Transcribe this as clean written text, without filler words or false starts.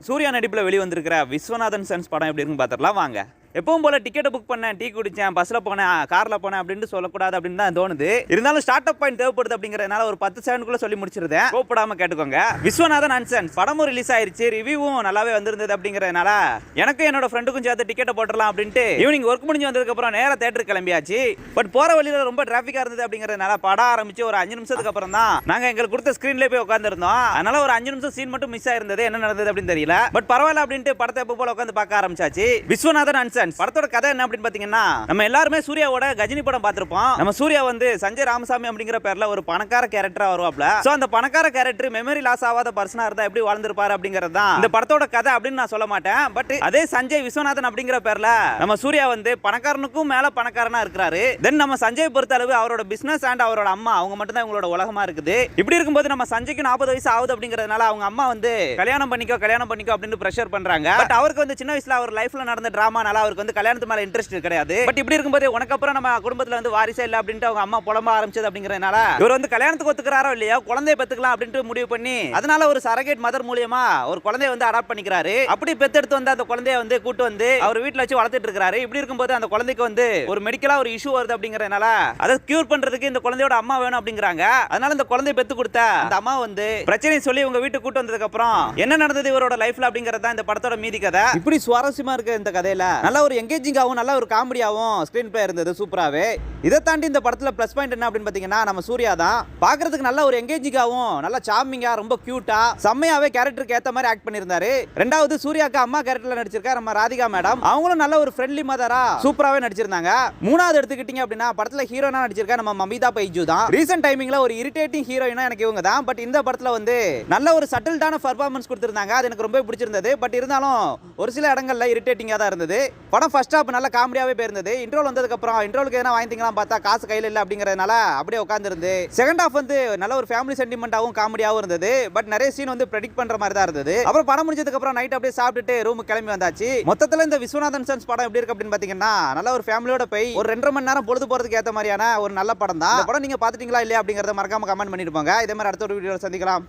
சூர்யா நடிப்பில் வெளிவந்திருக்கிற விஸ்வநாதன் சன்ஸ் படம் எப்படி இருக்குன்னு பார்த்துடலாம் வாங்க. எப்பவும் போல டிக்கெட்டை புக் பண்ணேன், டீ குடிச்சேன், பஸ்ல போனேன், கார்ல போனேன் அப்படின்னு சொல்லக்கூடாது அப்படின்னு தான் தோணுது. இருந்தாலும் ஸ்டார்ட் அப் பாயிண்ட் தேவைப்படுது அப்படிங்கறதுனால ஒரு 10 செகண்ட்குள்ள சொல்லி முடிச்சிருந்தேன். கோப்படாம கேட்டுக்கோங்க. விஸ்வநாதன் அண்ட் சன்ஸ் படமும் ரிலீஸ் ஆயிருச்சு, ரிவ்யூவும் நல்லாவே வந்திருந்தது அப்படிங்கறதுனால எனக்கு என்னோட ஃப்ரெண்டுக்கும் சேர்த்து டிக்கெட்டை போட்டுடலாம் அப்படின்ட்டு ஈவினிங் ஒர்க் முடிஞ்சு வந்ததுக்கு அப்புறம் நேரா தியேட்டருக்கு கிளம்பியாச்சு. பட் போற வழியில ரொம்ப டிராபிக்கா இருந்தது அப்படிங்கறதுனால படம் ஆரம்பிச்சு ஒரு 5 நிமிஷத்துக்கு அப்புறம் தான் நாங்க எங்களுக்கு கொடுத்த ஸ்கிரீன்ல போய் உட்கார்ந்திருந்தோம். அதனால ஒரு 5 நிமிஷம் சீன் மட்டும் மிஸ் ஆயிருந்தது. என்ன நடந்தது அப்படின்னு தெரியல. பட் பரவாயில்ல அப்படின்ட்டு படத்தை எப்போ போல உட்காந்து பார்க்க ஆரம்பிச்சாச்சு. விஸ்வநாதன் அண்ட் சன்ஸ் படத்தோட கதை என்ன அப்படின்னு பாத்தீங்கன்னா, நம்ம எல்லாருமே சூர்யாவோட கஜினி படம் பார்த்திருப்போம். நம்ம சூர்யா வந்து சஞ்சய் ராமசாமி அப்படிங்கிற பேர்ல ஒரு பணக்கார கேரக்டரா வருவாப்ல. சோ அந்த பணக்கார கேரக்டர் மெமரி லாஸ் ஆகாத பர்சனா இருந்தா எப்படி வாழ்ந்திருப்பாரு அப்படிங்கறது தான் இந்த படத்தோட கதை அப்படின்னு நான் சொல்ல மாட்டேன். பட் அதே சஞ்சய் விஸ்வநாதன் அப்படிங்கிற பேர்ல நம்ம சூர்யா வந்து பணக்காரனுக்கும் மேல பணக்காரனா இருக்கிறாரு. தென் நம்ம சஞ்சய் பொறுத்த அளவு அவரோட பிசினஸ் அண்ட் அவரோட அம்மா அவங்க மட்டும் தான் இவங்களோட உலகமா இருக்குது. இப்படி இருக்கும்போது நம்ம சஞ்சய்க்கு 40 வயசு ஆகுது அப்படிங்கறதுனால அவங்க அம்மா வந்து கல்யாணம் பண்ணிக்கோ அப்படின்னு பிரஷர் பண்றாங்க. பட் அவருக்கு வந்து சின்ன வயசுல அவர் லைஃப்ல நடந்த டிராமானால அவருக்கு வந்து கல்யாணத்து மேல இன்ட்ரெஸ்ட் கிடையாது. பட் இப்படி இருக்கும்போது உனக்கு அப்புறம் நம்ம குடும்பத்துல வந்து வாரிசே இல்ல அப்படின்ட்டு அவங்க அம்மா புலம்ப ஆரம்பிச்சது அப்படிங்கறதுனால இவர் வந்து கல்யாணத்துக்கு ஒத்துக்கிறாரோ இல்லையா குழந்தையை பெத்துக்கலாம் அப்படின்ட்டு முடிவு பண்ணி அதனால ஒரு சரகேட் மதர் மூலமா ஒரு குழந்தையை வந்து அடாப்ட் பண்ணிக்கிறாரு. அப்படி பெத்தெடுத்து வந்து அந்த குழந்தையை வந்து கூட்டு வந்து அவர் வீட்டுல வச்சு வளர்த்துட்டு இருக்காரு. இப்படி இருக்கும்போது அந்த குழந்தைக்கு வந்து ஒரு மெடிக்கலா ஒரு இஷ்யூ வருது அப்படிங்கறதுனால அதை கியூர் பண்றதுக்கு இந்த குழந்தையோட அம்மா வேணும் அப்படிங்கறாங்க. அதனால இந்த குழந்தையை பெத்து கொடுத்த அந்த அம்மா வந்து பிரச்சனை சொல்லி உங்க வீட்டுக்கு கூட்டு வந்ததுக்கு அப்புறம் என்ன நடந்தது இவரோட லைஃப்ல அப்படிங்கறத இந்த படத்தோட மீதி கதை. இப்படி சுவாரஸ்யமா இருக்கு இந்த கதையில. நல்ல ஒரு எங்கேஜிங்காவும் நல்ல ஒரு காமெடியாவும் ஸ்கிரீன் பிளே இருந்தது சூப்பராவே. இதை தாண்டி இந்த படத்துல பிளஸ் பாயிண்ட் என்ன அப்படின்னு பாத்தீங்கன்னா, நம்ம சூர்யா தான் பாக்குறதுக்கு நல்ல ஒரு எங்கேஜிங்காவும் நல்ல சார்மிங்கா ரொம்ப கியூட்டா செம்மையாவே கேரக்டருக்கு ஏத்த மாதிரி ஆக்ட் பண்ணியிருந்தாரு. ரெண்டாவது சூர்யாக்கு அம்மா கேரக்டர்ல நடிச்சிருக்காரு நம்ம ராதிகா மேடம். அவங்களும் நல்ல ஒரு ஃப்ரெண்ட்லி மதரா சூப்பராவே நடிச்சிருந்தாங்க. மூணாவது எடுத்துக்கிட்டீங்க அப்படின்னா படத்துல ஹீரோனா நடிச்சிருக்கா நம்ம மமிதா பைஜு தான். ரீசன்ட் டைமிங்ல ஒரு இரிட்டேட்டிங் ஹீரோயினா எனக்கு இவங்க தான். பட் இந்த படத்துல வந்து நல்ல ஒரு சட்டில்டான பெர்ஃபார்மன்ஸ் கொடுத்திருந்தாங்க. அது எனக்கு ரொம்ப பிடிச்சிருந்தது. பட் இருந்தாலும் ஒரு சில இடங்கள்ல இரிட்டேட்டிங்கா தான் இருந்தது. படம் ஃபர்ஸ்ட் ஹாஃப் நல்ல காமெடியாவே போயிருந்தது. இன்ட்ரோல் வந்ததுக்கு அப்புறம் இன்ட்ரோலுக்கு எதனா வாங்கிக்கலாம் பார்த்தா காசு கையில் இல்லை அப்படிங்கறதுனால அப்படியே உட்கார்ந்திருந்து செகண்ட் ஹாஃப் வந்து நல்ல ஒரு ஃபேமிலி சென்டிமெண்டாவும் காமெடியாவும் இருந்தது. பட் நிறைய சீன் வந்து ப்ரெடிக்ட் பண்ற மாதிரி தான் இருந்தது. அப்புறம் படம் முடிஞ்சதுக்கு அப்புறம் நைட் அப்படியே சாப்பிட்டுட்டு ரூமுக்கு கிளம்பி வந்தாச்சு. மொத்தத்துல இந்த விஸ்வநாதன் சன்ஸ் படம் எப்படி இருக்கு அப்படின்னு பாத்தீங்கன்னா, நல்ல ஒரு ஃபேமிலியோட போய் ஒரு 2.5 மணி நேரம் பொழுது போறதுக்கு ஏத்த மாதிரியான ஒரு நல்ல படம் தான். இந்த படம் நீங்க பாத்துட்டீங்களா இல்லையா அப்படிங்கறத மறக்காம கமெண்ட் பண்ணிட்டு போங்க. இதே மாதிரி அடுத்த ஒரு வீடியோல சந்திக்கலாம்.